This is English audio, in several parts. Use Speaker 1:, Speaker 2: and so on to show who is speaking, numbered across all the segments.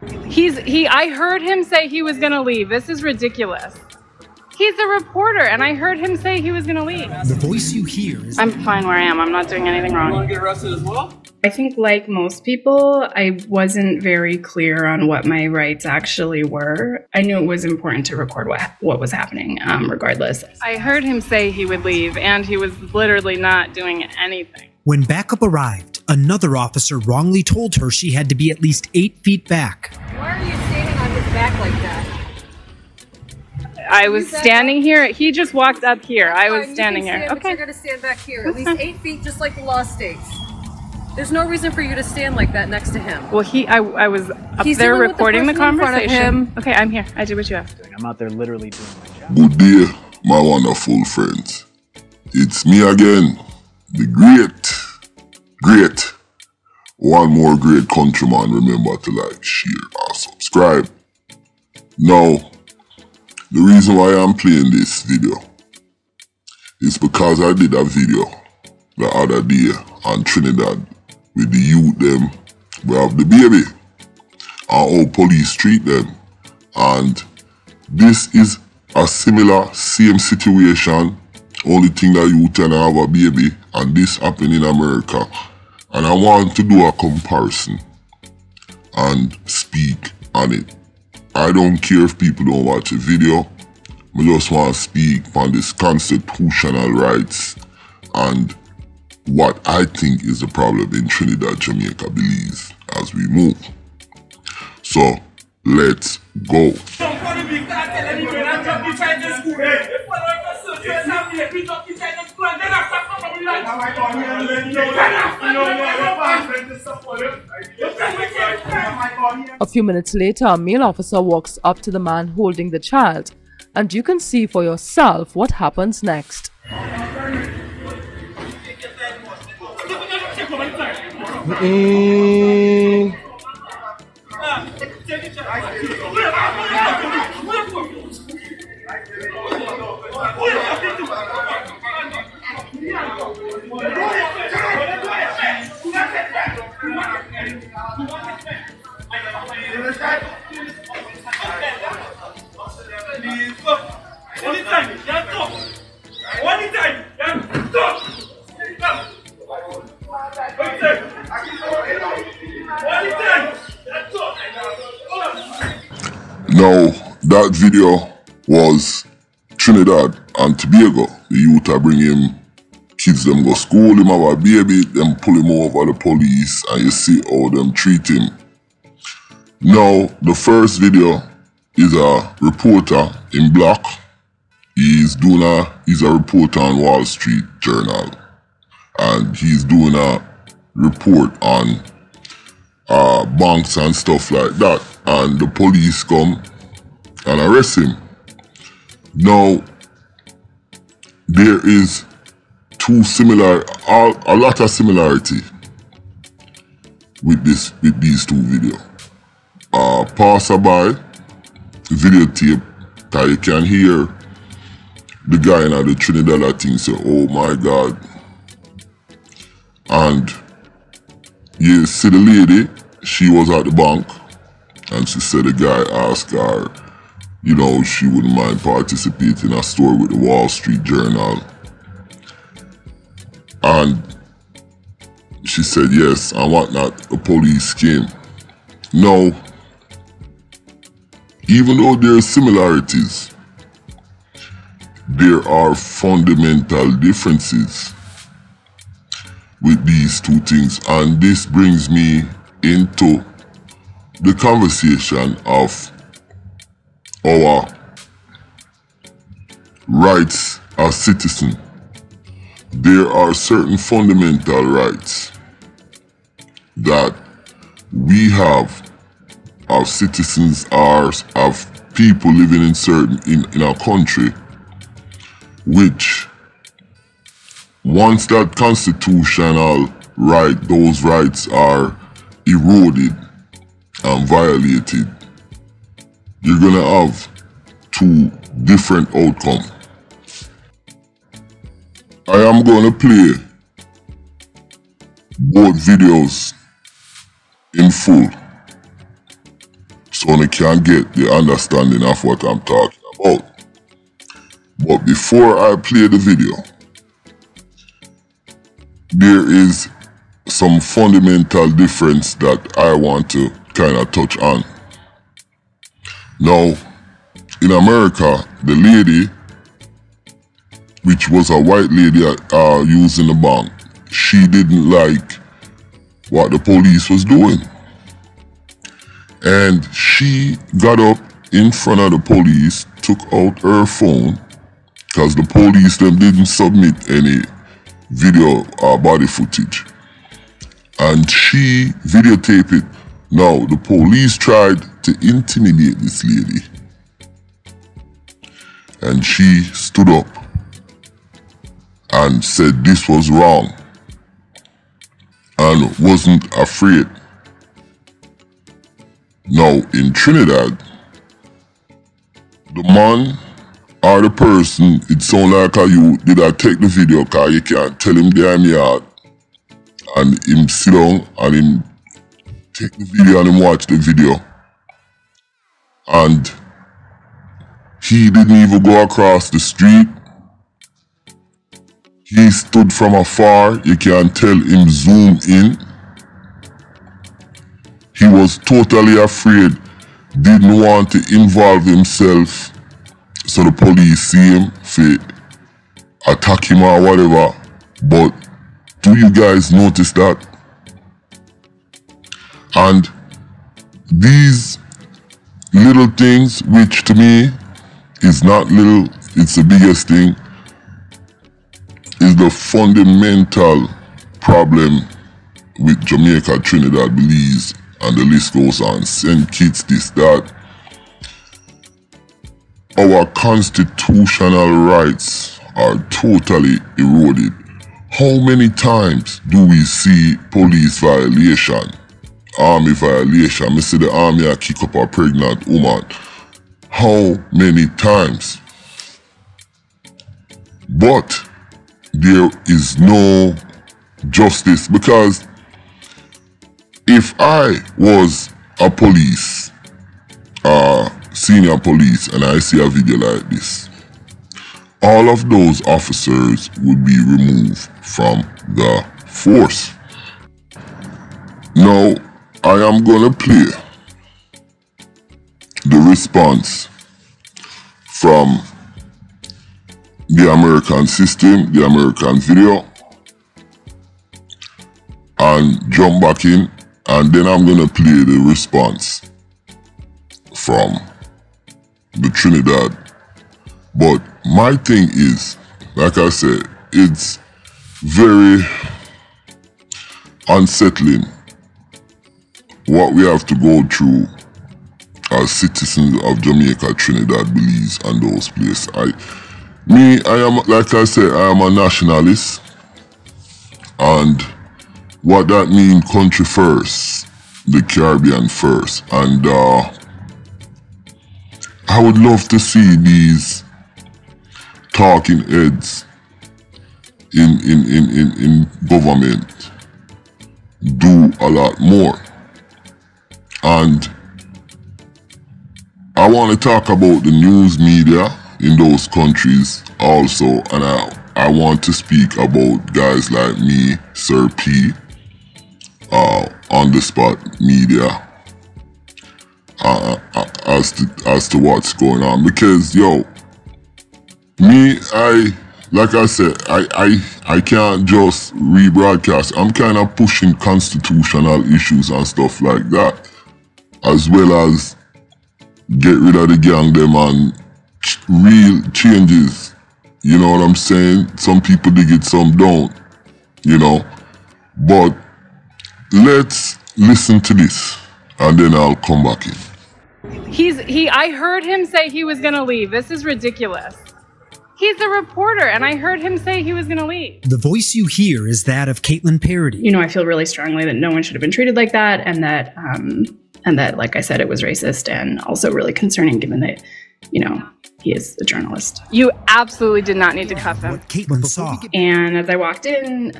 Speaker 1: I heard him say he was gonna leave. This is ridiculous. He's a reporter, and I heard him say he was gonna leave.
Speaker 2: The voice you hear is...
Speaker 1: I'm fine where I am. I'm not doing anything wrong.
Speaker 3: You want to get arrested as well?
Speaker 1: I think, like most people, I wasn't very clear on what my rights actually were. I knew it was important to record what was happening, regardless. I heard him say he would leave, and he was literally not doing anything.
Speaker 2: When backup arrived, another officer wrongly told her she had to be at least 8 feet back.
Speaker 4: Why are you standing on his back like that?
Speaker 1: I was standing here. He just walked up here. I was standing here.
Speaker 4: Okay. You're going to stand back here. At least 8 feet, just like the law states. There's no reason for you to stand like that next to him.
Speaker 1: Well, I was up there recording the conversation. Okay, I'm here. I did what you asked.
Speaker 5: I'm out there literally doing my job.
Speaker 6: Good day, my wonderful friends. It's me again, the great, one more great countryman. Remember to like, share, or subscribe. Now, the reason why I'm playing this video is because I did a video the other day on Trinidad with the youth them we have the baby and how police treat them, and this is a same situation, only thing that you can have a baby and this happened in America, and I want to do a comparison and speak on it. I don't care if people don't watch the video. I just want to speak on this constitutional rights and what I think is the problem in Trinidad, Jamaica, Belize as we move. So, let's go.
Speaker 7: A few minutes later, a male officer walks up to the man holding the child, and you can see for yourself what happens next.
Speaker 6: Now, that video was Trinidad and Tobago. The youth are bringing kids, them go school, him have a baby, them pull him over the police, and you see how them treat him. Now, the first video is a reporter in black. He's a reporter on Wall Street Journal, and he's doing a report on banks and stuff like that, and the police come and arrest him. Now, there is a lot of similarity with these two videos. Passerby videotape that you can hear the guy in the Trinidad thing say, "Oh my God," and you see the lady, she was at the bank, and she said the guy asked her, you know, she wouldn't mind participating in a story with the Wall Street Journal. And she said yes and whatnot. The police came. Now, even though there are similarities, there are fundamental differences with these two things, and this brings me into the conversation of our rights as citizens. There are certain fundamental rights that we have as citizens, of people living in our country, which once that constitutional right, those rights are eroded and violated, you're gonna have two different outcomes. I am gonna play both videos in full so they can get the understanding of what I'm talking about. But before I play the video, there is some fundamental difference that I want to kind of touch on. Now, in America, the lady, which was a white lady using the bank, she didn't like what the police was doing. And she got up in front of the police, took out her phone, because the police them didn't submit any video or body footage. And she videotaped it. Now, the police tried to intimidate this lady. And she stood up and said this was wrong and wasn't afraid. Now, in Trinidad, the man or the person, it sound like a you, did I take the video because you can't tell him there in the yard and him sit down and him take the video and him watch the video. And he didn't even go across the street. He stood from afar, you can tell him zoom in. He was totally afraid, didn't want to involve himself so the police see him, attack him or whatever. But do you guys notice that? And these little things, which to me is not little, it's the biggest thing, is the fundamental problem with Jamaica, Trinidad, Belize, and the list goes on. St. Kitts, this, that. Our constitutional rights are totally eroded. How many times do we see police violation, army violation? I see the army kick up a pregnant woman. How many times? But there is no justice, because if I was a police, senior police, and I see a video like this, all of those officers would be removed from the force. Now, I am gonna play the response from the American system, the American video, and jump back in, and then I'm gonna play the response from the Trinidad. But my thing is, like I said, it's very unsettling what we have to go through as citizens of Jamaica, Trinidad, Belize, and those places. I am, like I said, I am a nationalist, and what that means, country first, the Caribbean first, and I would love to see these talking heads in government do a lot more. And I want to talk about the news media in those countries also, and I want to speak about guys like me, Sir P, on the spot media, as to what's going on. Because yo, me, like I said, I can't just rebroadcast. I'm kind of pushing constitutional issues and stuff like that, as well as get rid of the gang them and real changes. You know what I'm saying? Some people dig it, some don't, you know. But let's listen to this and then I'll come back in.
Speaker 1: I heard him say he was gonna leave. This is ridiculous. He's a reporter, and I heard him say he was gonna leave.
Speaker 2: The voice you hear is that of Caitlin Parody.
Speaker 1: You know, I feel really strongly that no one should have been treated like that, and that, like I said, it was racist and also really concerning, given that, you know, he is a journalist. You absolutely did not need to cuff him.
Speaker 2: What Caitlin saw.
Speaker 1: And as I walked in,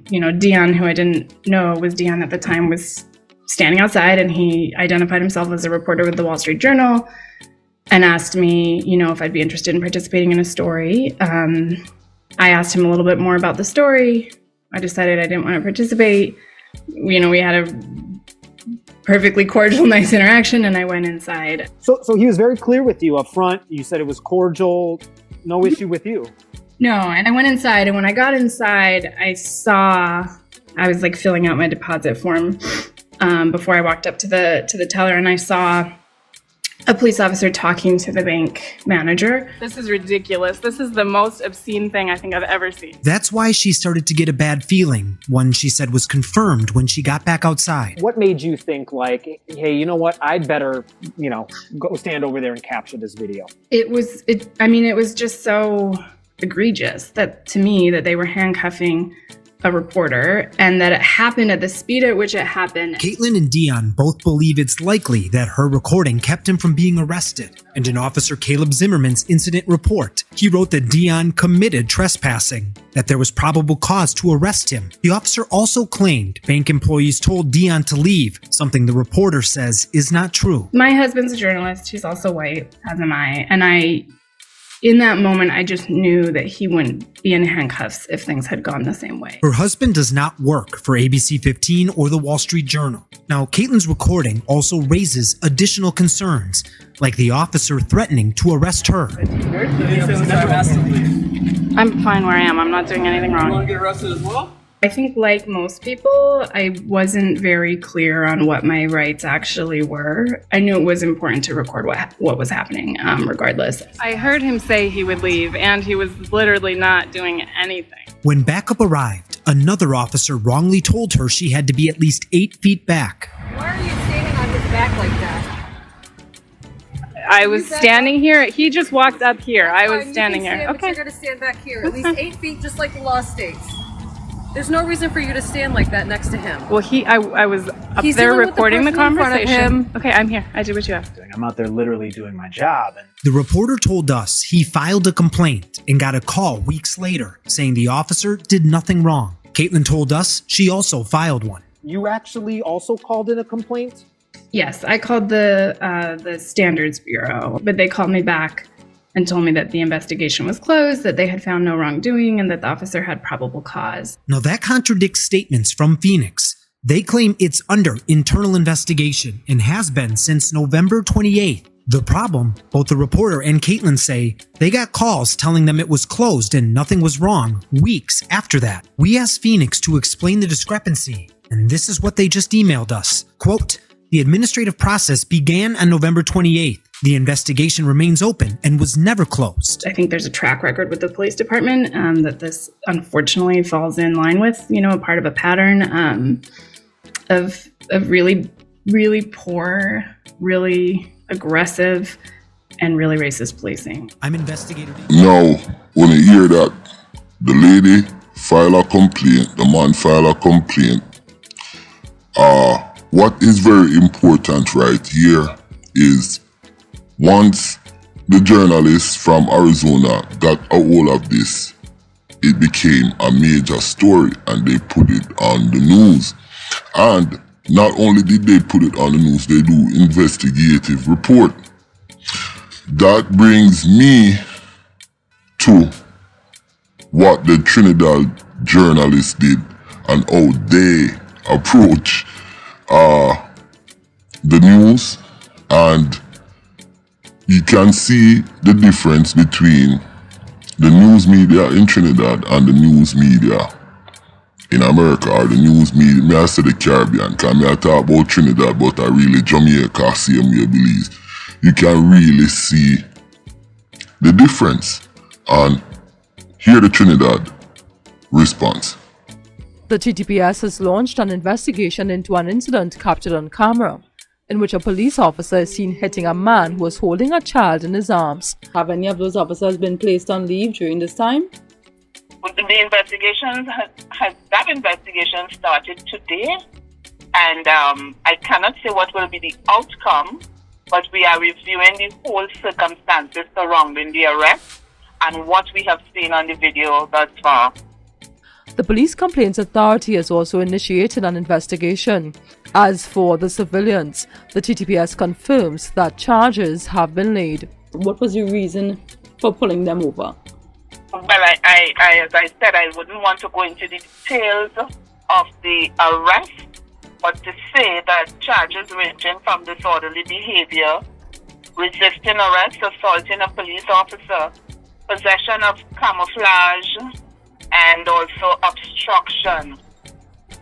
Speaker 1: you know, Dion, who I didn't know was Dion at the time, was standing outside, and he identified himself as a reporter with the Wall Street Journal and asked me, if I'd be interested in participating in a story. I asked him a little bit more about the story. I decided I didn't want to participate. We had a perfectly cordial, nice interaction, and I went inside.
Speaker 5: So he was very clear with you up front. You said it was cordial, no issue with you.
Speaker 1: No, and I went inside, and when I got inside, I was like filling out my deposit form before I walked up to the teller, and I saw a police officer talking to the bank manager. This is ridiculous. This is the most obscene thing I think I've ever seen.
Speaker 2: That's why she started to get a bad feeling, one she said was confirmed when she got back outside.
Speaker 5: What made you think like, hey, you know what? I'd better, go stand over there and capture this video?
Speaker 1: It was just so egregious to me that they were handcuffing a reporter, and that it happened at the speed at which it happened.
Speaker 2: Caitlin and Dion both believe it's likely that her recording kept him from being arrested. And in Officer Caleb Zimmerman's incident report, he wrote that Dion committed trespassing, that there was probable cause to arrest him. The officer also claimed bank employees told Dion to leave, something the reporter says is not true.
Speaker 1: My husband's a journalist. He's also white, as am I. And in that moment, I just knew that he wouldn't be in handcuffs if things had gone the same way.
Speaker 2: Her husband does not work for ABC 15 or the Wall Street Journal. Now, Caitlin's recording also raises additional concerns, like the officer threatening to arrest her.
Speaker 1: I'm fine where I am. I'm not doing anything wrong.
Speaker 3: You want to get arrested as well?
Speaker 1: I think, like most people, I wasn't very clear on what my rights actually were. I knew it was important to record what was happening, regardless. I heard him say he would leave, and he was literally not doing anything.
Speaker 2: When backup arrived, another officer wrongly told her she had to be at least 8 feet back.
Speaker 4: Why are you standing on his back like that?
Speaker 1: I was standing here. He just walked up here. I was standing here.
Speaker 4: Okay. You're going to stand back here. At least 8 feet, just like the law states. There's no reason for you to stand like that next to him.
Speaker 1: Well, I was up there recording the conversation. Okay, I'm here. I did what you asked.
Speaker 5: I'm out there literally doing my job. And
Speaker 2: the reporter told us he filed a complaint and got a call weeks later saying the officer did nothing wrong. Caitlin told us she also filed one.
Speaker 5: You actually also called in a complaint?
Speaker 1: Yes, I called the Standards Bureau, but they called me back and told me that the investigation was closed, that they had found no wrongdoing, and that the officer had probable cause.
Speaker 2: Now that contradicts statements from Phoenix. They claim it's under internal investigation and has been since November 28th. The problem, both the reporter and Caitlin say, they got calls telling them it was closed and nothing was wrong weeks after that. We asked Phoenix to explain the discrepancy, and this is what they just emailed us. Quote, "The administrative process began on November 28th. The investigation remains open and was never closed."
Speaker 1: I think there's a track record with the police department that this unfortunately falls in line with, a part of a pattern of really, really poor, really aggressive, and really racist policing.
Speaker 2: I'm investigating.
Speaker 6: Now, when you hear that, the lady file a complaint, the man file a complaint. What is very important right here is once the journalists from Arizona got a hold of this, it became a major story and they put it on the news. And not only did they put it on the news, they do investigative report. That brings me to what the Trinidad journalists did and how they approach the news, and you can see the difference between the news media in Trinidad and the news media in America, or the news media, may I say the Caribbean, because I talk about Trinidad, but I really Jamaica, same way Belize. You can really see the difference, and hear the Trinidad response.
Speaker 7: The TTPS has launched an investigation into an incident captured on camera, in which a police officer is seen hitting a man who was holding a child in his arms. Have any of those officers been placed on leave during this time?
Speaker 8: The investigation that investigation started today, and I cannot say what will be the outcome, but we are reviewing the whole circumstances surrounding the arrest and what we have seen on the video thus far.
Speaker 7: The Police Complaints Authority has also initiated an investigation As for the civilians, the TTPS confirms that charges have been laid. What was your reason for pulling them over?
Speaker 8: Well, I as I said, I wouldn't want to go into the details of the arrest, but to say that charges ranging from disorderly behavior, resisting arrest, assaulting a police officer, possession of camouflage, and also obstruction.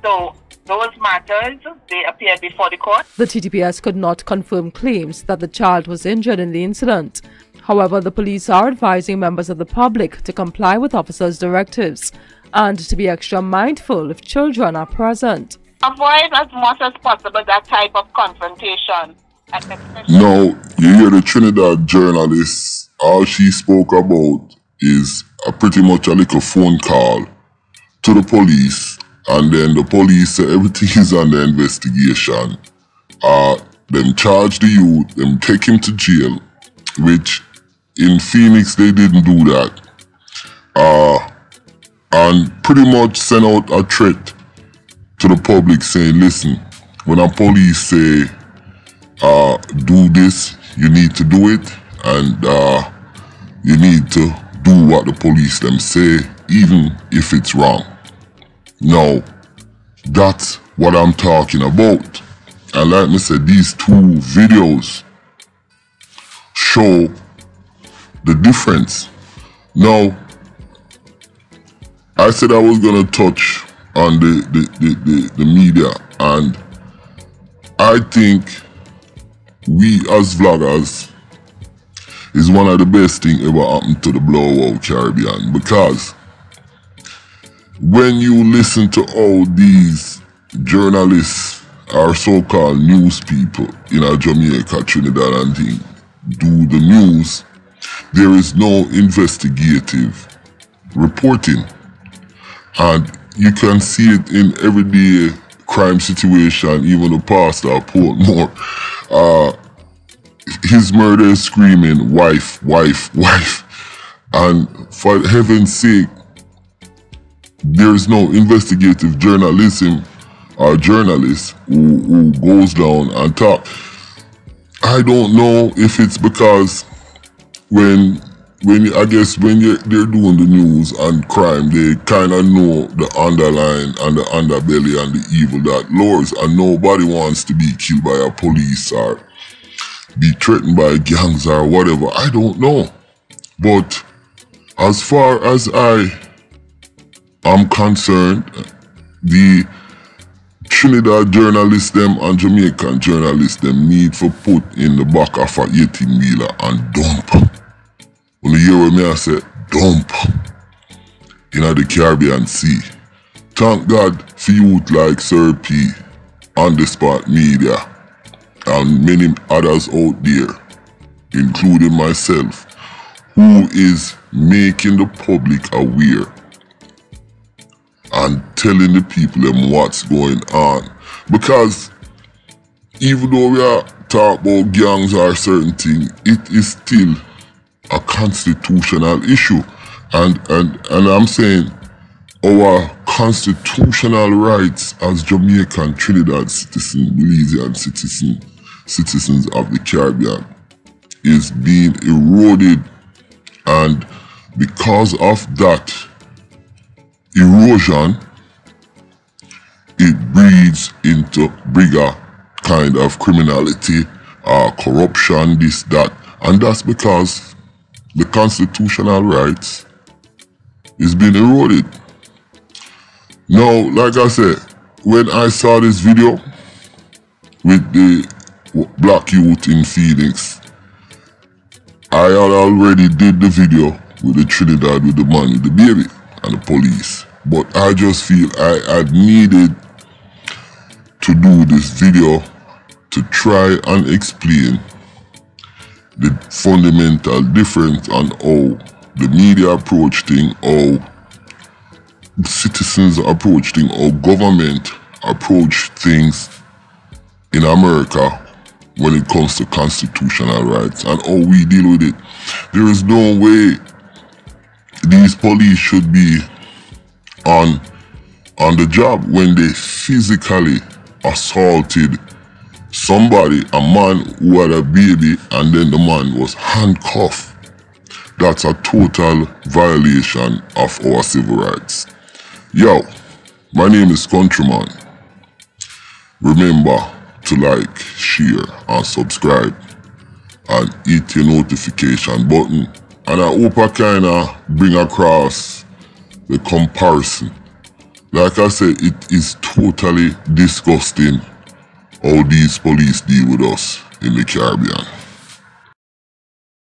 Speaker 8: So those matters, they appeared before the court.
Speaker 7: The TTPS could not confirm claims that the child was injured in the incident. However, the police are advising members of the public to comply with officers' directives and to be extra mindful if children are present.
Speaker 8: Avoid as much as possible that type of confrontation.
Speaker 6: Now, you hear the Trinidad journalist, all she spoke about is pretty much a little phone call to the police, and then the police say everything is under investigation. Them charge the youth, them take him to jail, which in Phoenix they didn't do that. And pretty much send out a threat to the public saying, listen, when a police say do this, you need to do it, and you need to do what the police them say, even if it's wrong. Now, that's what I'm talking about. And like I said, these two videos show the difference. Now, I said I was gonna touch on the media, and I think we as vloggers is one of the best thing ever happened to the Blowout Caribbean, because when you listen to all these journalists or so-called news people in Jamaica, Trinidad and thing do the news, there is no investigative reporting, and you can see it in everyday crime situation. Even the pastor of Portmore, his murder is screaming wife, wife, wife, and for heaven's sake, there is no investigative journalism or journalist who goes down and talk. I don't know if it's because when I guess when they're doing the news and crime, they kind of know the underline and the underbelly and the evil that lures, and nobody wants to be killed by a police or be threatened by gangs or whatever. I don't know. But as far as I'm concerned, the Trinidad journalists them and Jamaican journalists them need to put in the back of a 18-wheeler and dump. When you hear what me I say, dump in the Caribbean Sea. Thank God for youth like Sir P, On The Spot Media, and many others out there, including myself, who is making the public aware and telling the people them what's going on. Because even though we are talking about gangs or certain things, it is still a constitutional issue. And I'm saying our constitutional rights as Jamaican, Trinidad citizens, Belizean citizens of the Caribbean is being eroded, and because of that erosion, it breeds into bigger kind of criminality, corruption, this, that, and that's because the constitutional rights is being eroded. Now, like I said, when I saw this video with the black youth in Phoenix, I had already did the video with the Trinidad with the man with the baby and the police. But I just feel I had needed to do this video to try and explain the fundamental difference on how the media approach things, how citizens approach things, how government approach things in America when it comes to constitutional rights, and how we deal with it. There is no way these police should be on the job when they physically assaulted somebody, a man who had a baby, and then the man was handcuffed. That's a total violation of our civil rights. Yo, my name is Countryman. Remember to like, share, and subscribe, and hit your notification button. And I hope I kinda bring across the comparison. Like I said, it is totally disgusting how these police deal with us in the Caribbean.